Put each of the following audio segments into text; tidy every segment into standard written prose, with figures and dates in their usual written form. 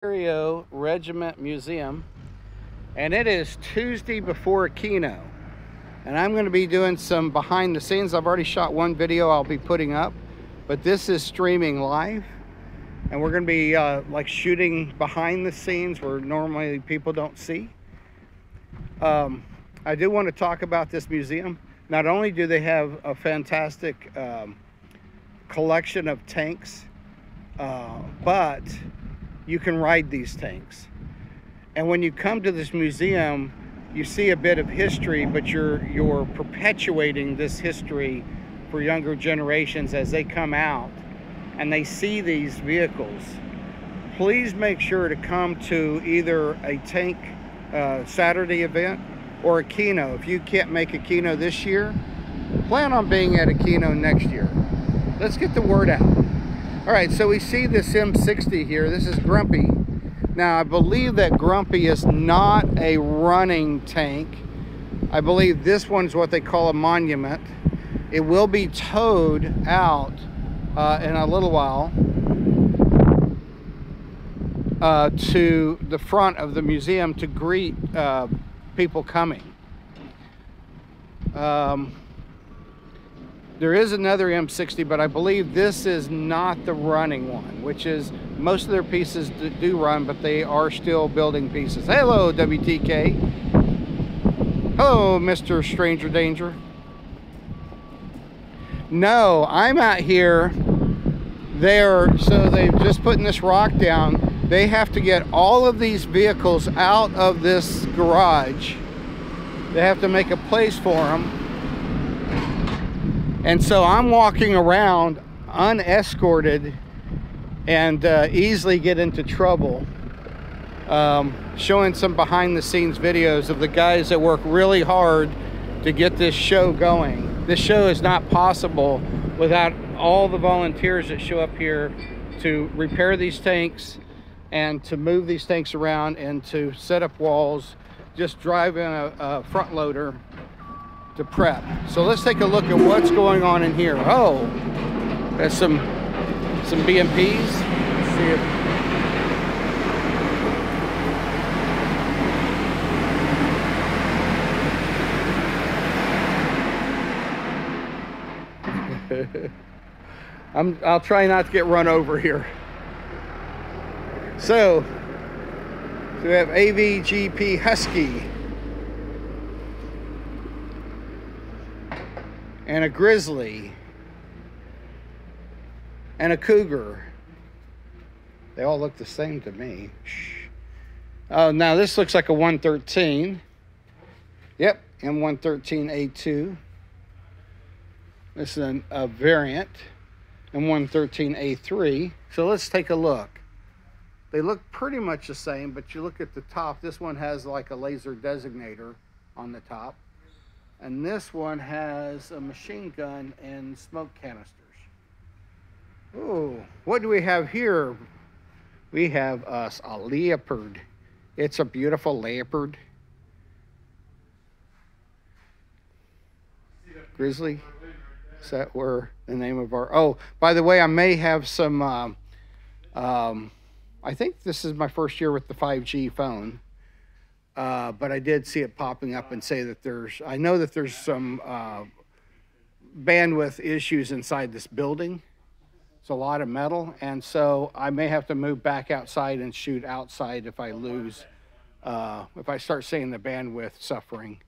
Ontario Regimental Museum, and it is Tuesday before Aquino, and I'm going to be doing some behind the scenes. I've already shot one video I'll be putting up, but this is streaming live, and we're going to be like shooting behind the scenes where normally people don't see. I do want to talk about this museum. Not only do they have a fantastic collection of tanks, but you can ride these tanks. And when you come to this museum, you see a bit of history, but you're perpetuating this history for younger generations as they come out and they see these vehicles. Please make sure to come to either a tank Saturday event or Aquino. If you can't make Aquino this year, plan on being at Aquino next year. Let's get the word out. All right, so we see this M60 here. This is Grumpy. Now, I believe that Grumpy is not a running tank. I believe this one's what they call a monument. It will be towed out in a little while to the front of the museum to greet people coming. There is another M60, but I believe this is not the running one, which is most of their pieces do run, but they are still building pieces. Hello, WTK. Hello, Mr. Stranger Danger. No, I'm out here. So they've just putting this rock down. They have to get all of these vehicles out of this garage. They have to make a place for them. And so I'm walking around unescorted and easily get into trouble, showing some behind the scenes videos of the guys that work really hard to get this show going. This show is not possible without all the volunteers that show up here to repair these tanks and to move these tanks around and to set up walls, just drive in a front loader to prep. So let's take a look at what's going on in here. Oh, there's some BMPs. Let's see if I'll try not to get run over here. So we have AVGP Husky and a Grizzly and a Cougar. They all look the same to me. Oh, now this looks like a 113. Yep, M113A2. This is a variant, M113A3. So let's take a look. They look pretty much the same, but you look at the top. This one has like a laser designator on the top. And this one has a machine gun and smoke canisters. Oh, what do we have here? We have us a Leopard. It's a beautiful Leopard. Grizzly. Is that where the name of our... Oh, by the way, I may have some... I think this is my first year with the 5G phone. But I did see it popping up and say that I know that there's some bandwidth issues inside this building. It's a lot of metal, and so I may have to move back outside and shoot outside if I lose, if I start seeing the bandwidth suffering.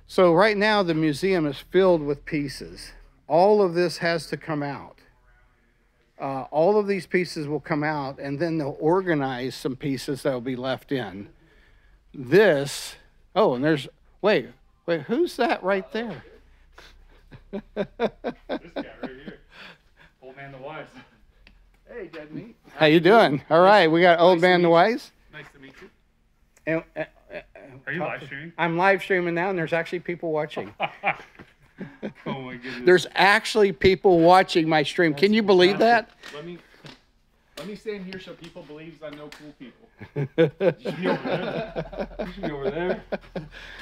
So right now the museum is filled with pieces. All of this has to come out. All of these pieces will come out, and then they'll organize some pieces that will be left in. This, oh, and there's, wait, who's that right there? This guy right here, Old Man the Wise. Hey, Dead Meat. How you doing? All right, we got Old Man the Wise. Nice to meet you. And, are you live streaming? I'm live streaming now, and there's actually people watching. Oh my goodness. There's actually people watching my stream. Can you believe that? Let me stand here so people believe I know cool people. You should be over there. You should be over there.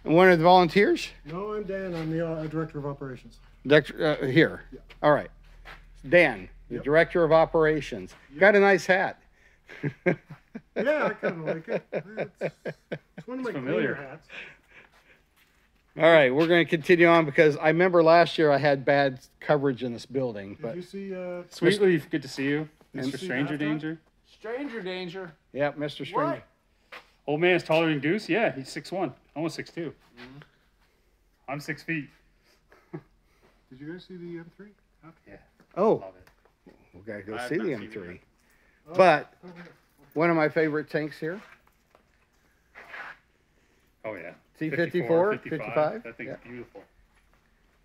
One of the volunteers? No, I'm Dan. I'm the Director of Operations. Here. Yeah. All right. Dan, the Director of Operations. Got a nice hat. Yeah, I kind of like it. It's one of my familiar. cleaner hats. All right, we're going to continue on because I remember last year I had bad coverage in this building. Did But you see? Sweet Leaf, good to see you. And Mr. Stranger Halftime? Danger. Stranger danger. yeah, Mr. Stranger. Old man's taller than Goose. Yeah, he's 6'1", almost 6'2". I'm 6 feet. Did you guys see the M3? Yeah, Oh, love it. we got to go I have see not the seen it M3. yet. But one of my favorite tanks here, Oh yeah. T-54, 55. 55. That thing's Yeah. beautiful.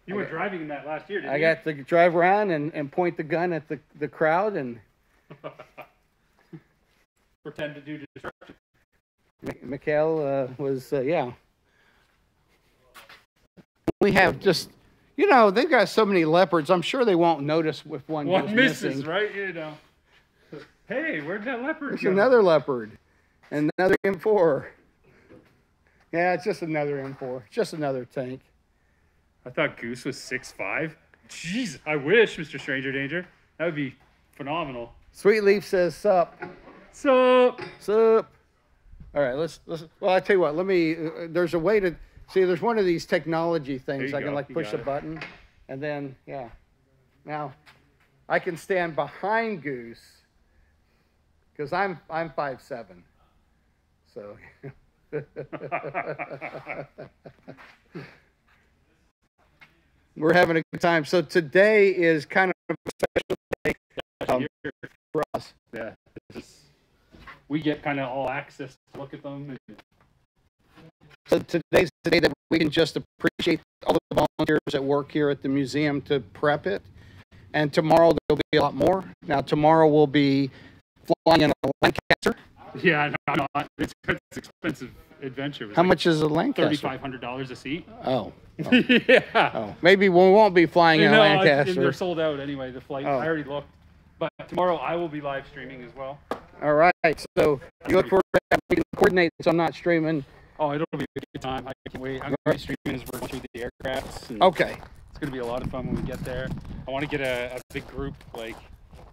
You were driving in that last year, didn't I you? got to drive around and point the gun at the crowd, and Pretend to do destruction. Mikhail was, yeah. We have just, you know, they've got so many leopards. I'm sure they won't notice if one goes One misses, missing. right? You know. Hey, where'd that leopard There's go? another leopard, and another M4. Yeah, it's just another M4. It's just another tank. I thought Goose was 6'5". Jeez, I wish, Mr. Stranger Danger. That would be phenomenal. Sweet Leaf says, sup. So, Sup. All right, let's. Well, I tell you what. Let me. There's a way to see. There's one of these technology things. There I you can go, like you push got a it. button, and then yeah. Now, I can stand behind Goose because I'm 5'7". So. We're having a good time. So today is kind of a special day for us. yeah, we get kind of all access to look at them. And, So today's the day that we can just appreciate all the volunteers that work here at the museum to prep it. And tomorrow there'll be a lot more. Now tomorrow we'll be flying in a Lancaster. yeah, no, it's expensive adventure. It was How like much is a Lancaster? $3,500 a seat. Oh. yeah. Oh. Maybe we won't be flying in a They're Lancaster. sold out anyway, the flight. Oh. I already looked. But tomorrow I will be live streaming as well. All right. So you look forward to that. We can coordinate so I'm not streaming. Oh, it'll be a good time. I can't wait. I'm going to be streaming as we're going through the aircrafts. And Okay. it's going to be a lot of fun when we get there. I want to get a big group, like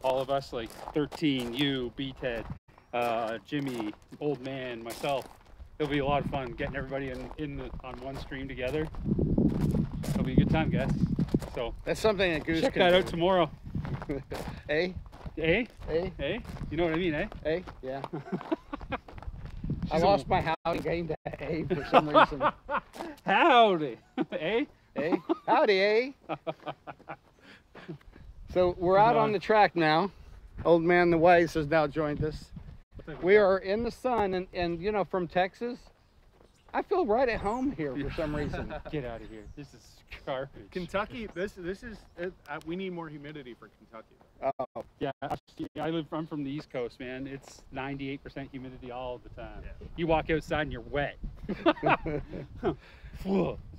all of us, like 13, you, B-Ted, Jimmy, Old Man, myself. It'll be a lot of fun getting everybody on one stream together. It'll be a good time, guys. So That's something that Goose check can that do. out tomorrow. Eh? Eh? Eh? Eh? You know what I mean, eh? Eh? Yeah. I She's a- lost my howdy gained a A for some reason. Howdy. Eh? Eh? Howdy, eh? So we're out on the track now. Old Man the Wise has now joined us. We are in the sun, and you know, from Texas, I feel right at home here for some reason. Get out of here. This is garbage. Kentucky, this is we need more humidity for Kentucky. Oh, Yeah, I'm from the East Coast, man. It's 98% humidity all the time. Yeah. You walk outside and you're wet.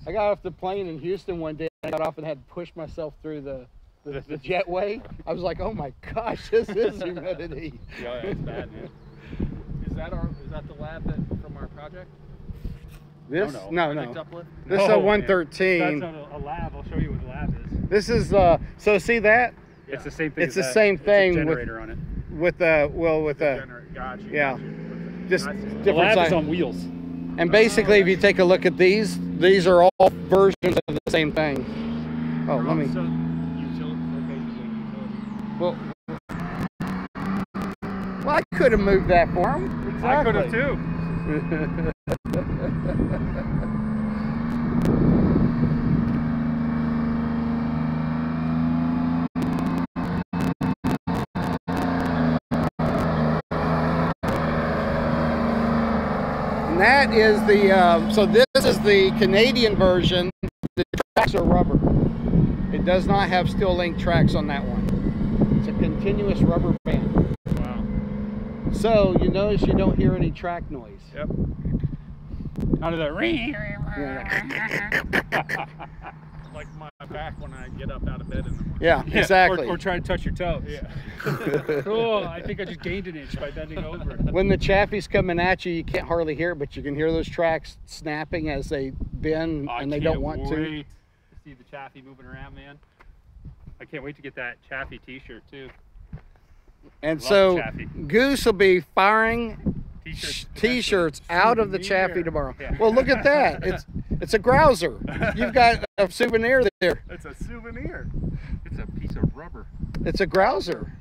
I got off the plane in Houston one day. I got off and had to push myself through the jetway. I was like, oh my gosh, this is humidity. Yeah, it's bad, man. Is that the lab from our project? This? No, No, Project no. Uplift? This is No, a man. 113. That's not a lab. I'll show you what the lab is. This is so see that It's the same thing. It's as the that. same It's a thing with- generator on it. with Gotcha. yeah. Gotcha. just I see. The different lab is size. on wheels. And basically, if you take a look at these are all versions of the same thing. Oh, let me. So, utility. Well, I could have moved that for him. I could have too. And that is the, so this is the Canadian version. The tracks are rubber. It does not have steel link tracks on that one. It's a continuous rubber band. Wow. So you notice you don't hear any track noise. Yep. Out of that ring. Like my back when I get up out of bed in the morning. Yeah, exactly. Or try to touch your toe. Yeah. Oh, I think I just gained an inch by bending over. When the chaffee's coming at you, you can't hardly hear it, but you can hear those tracks snapping as they bend I and they can't don't want to. wait to see the Chaffee moving around, man. I can't wait to get that Chaffee t-shirt too. And Love so Chaffee. Goose will be firing T-shirts out of the Chaffee Souvenir. tomorrow. Yeah. Well, look at that. It's a grouser. You've got a souvenir there. It's a souvenir. It's a piece of rubber. It's a grouser.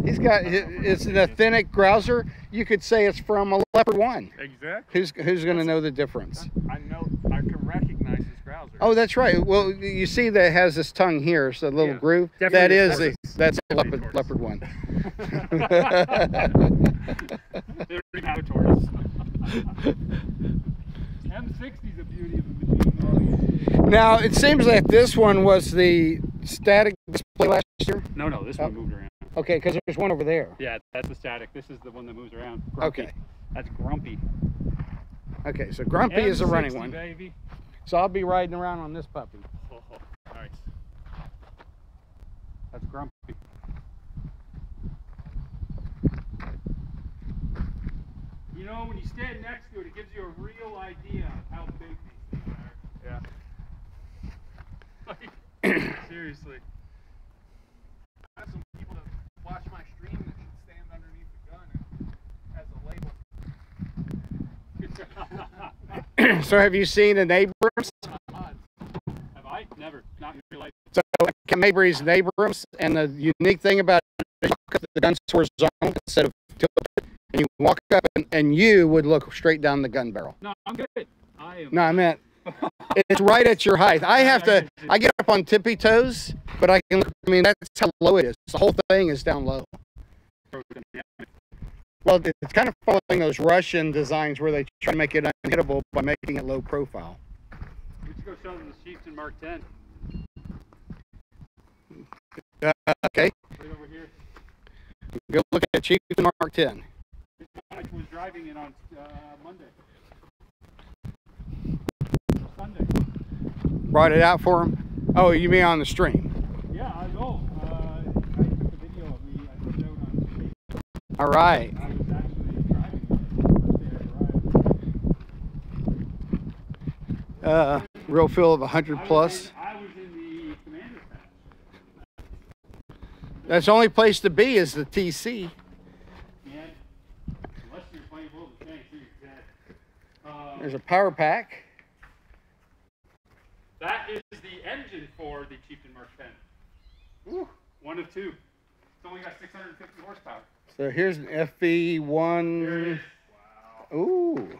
He's got, it's an authentic grouser. You could say it's from a Leopard 1. Exactly. Who's going to know the difference? I know. I can recognize his grouser. Oh, that's right. Well, you see that it has this tongue here, so a little Yeah. groove. Definitely That is tortoise. that's Definitely Leopard tortoise. 1. They already have a tortoise. M60's a beauty of a machine. Now it seems that this one was the static display last year. No, this one moved around. Okay, because there's one over there. Yeah, that's the static. This is the one that moves around. Grumpy. Okay. That's Grumpy. Okay, so Grumpy is a running M60, one. baby. So I'll be riding around on this puppy. Oh, nice. That's Grumpy. You know, when you stand next to it, it gives you a real idea of how big these things are. Yeah. Like, seriously. I have some people that watch my stream that should stand underneath the gun and has a label. So have you seen an Abrams? Have I? Never. Not in real life. So Mabry's an Abrams, and the unique thing about it is you walk up the gun's horizontal instead of tilted, and you walk up and you would look straight down the gun barrel. No, I'm good. I am. No, I meant it's right at your height. I get up on tippy toes, but I can look, I mean, that's how low it is. The whole thing is down low. Well, it's kind of following those Russian designs where they try to make it unhittable by making it low profile. We should go show them the Chieftain Mark 10. Okay, Right over here. go look at Chieftain Mark 10. I was driving it on Monday. Sunday. Brought it out for him. Oh, you mean on the stream? Yeah, I know. I took a video of me. I put it out on Facebook. All right. I was actually driving it first day I arrived. Real feel of 100 plus. I was in the commander's hatch. That's the only place to be is the TC. Man, unless you're playing full of the tanks, you're dead. There's a power pack. That is the engine for the Chieftain Mark 10. Ooh. One of two. It's only got 650 horsepower. So here's an There it FV1. is. Wow. Ooh. This is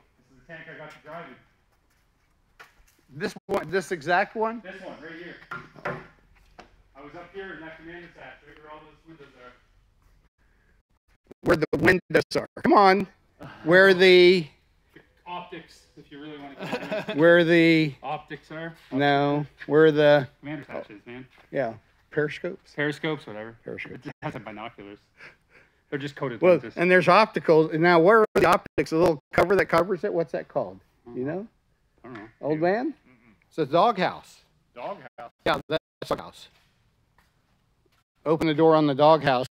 the tank I got to drive in. This one, this exact one? This one, right here. I was up here in that commander's hatch, right where all those windows are. Where the windows are. Come on. Where the Optics, if you really want to get it. where the Optics are. no, where the Commander's hatches, man. yeah, periscopes. Periscopes, whatever. Periscopes. It has some binoculars. They're just coated Well, lenses. and there's opticals. Now where are the optics? A little cover that covers it. What's that called? You know? I don't know. Old man? It's a doghouse. Doghouse. Yeah, that's a doghouse. Open the door on the doghouse.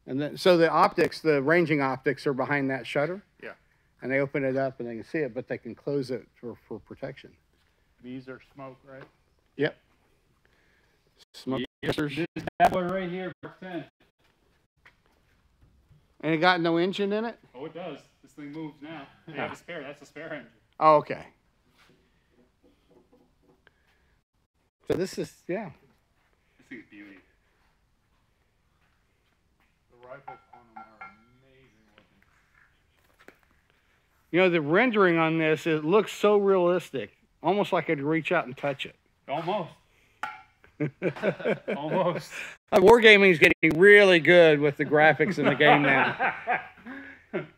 And then, so the optics, the ranging optics are behind that shutter. Yeah. And they open it up and they can see it, but they can close it for protection. These are smoke, right? Yep. Smoke sensors. This bad boy right here, Mark 10. And it got no engine in it? Oh, it does. This thing moves now. They have a spare. That's a spare engine. Oh, okay. So this is, yeah. This thing's beauty. The rifles on them are amazing looking. You know, the rendering on this, it looks so realistic. Almost like I'd reach out and touch it. Almost. Almost. Wargaming is getting really good with the graphics in the game now.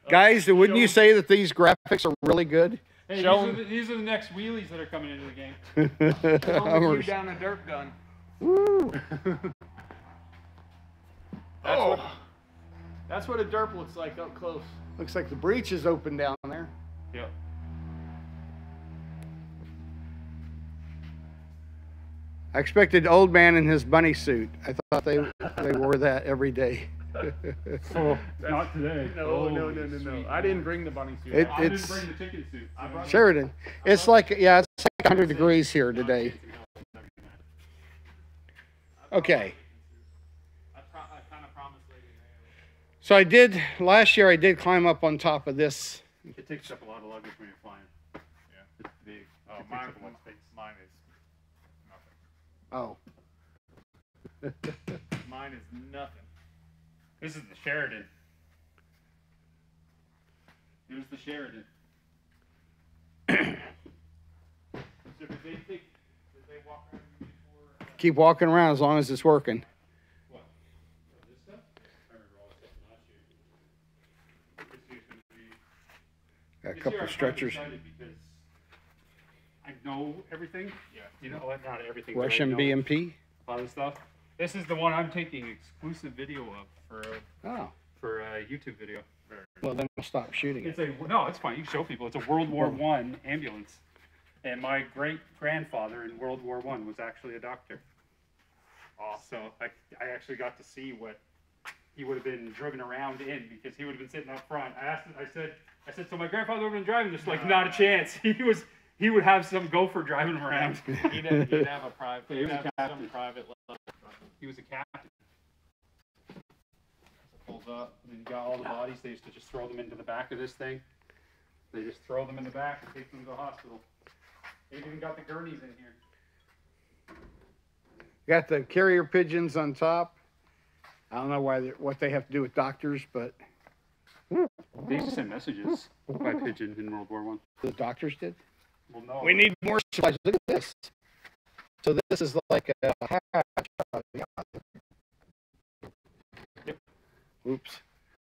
Guys, wouldn't you say that these graphics are really good? Hey, Show these are the next wheelies that are coming into the game. You down a dirt gun. Woo. That's what a derp looks like up close. Looks like the breech is open down there. Yep. I expected old man in his bunny suit. I thought they wore that every day. Oh, not today. No. I didn't bring the bunny suit. It- I didn't it's bring the chicken suit. I brought Sheridan. It's like, yeah, it's like 100 degrees here today. Okay. So last year I did climb up on top of this. It takes up a lot of luggage when you're flying. Yeah. It's big. Oh, It takes mine, up a lot of space. mine is nothing. Oh. Mine is nothing. This is the Sheridan. It was the Sheridan. So did they walk around with you before? Keep walking around as long as it's working. What? This stuff? I remember all this stuff last year. This year's gonna be. Got a This couple year I'm of stretchers. kind of excited because I know everything. Yeah. You know, not everything. but I Russian know BMP. A lot of stuff. This is the one I'm taking exclusive video of Oh. for a YouTube video. Well, then we'll stop shooting it. No, it's fine. You can show people. It's a World War I ambulance, and my great grandfather in World War I was actually a doctor. So I actually got to see what he would have been driven around in, because he would have been sitting up front. I said, so my grandfather would have been driving this? Like, not a chance. He would have some gopher driving him around. He'd have a private. He was a He'd have captain. some private level. He was a captain. Pulls up, and then you got all the bodies. They used to just throw them into the back of this thing. They just throw them in the back and take them to the hospital. They even got the gurneys in here. Got the carrier pigeons on top. I don't know what they have to do with doctors, but They used to send messages by pigeon in World War I. the doctors did. Well, no. We need more supplies. Look at this. So this is like a hatch. Oops.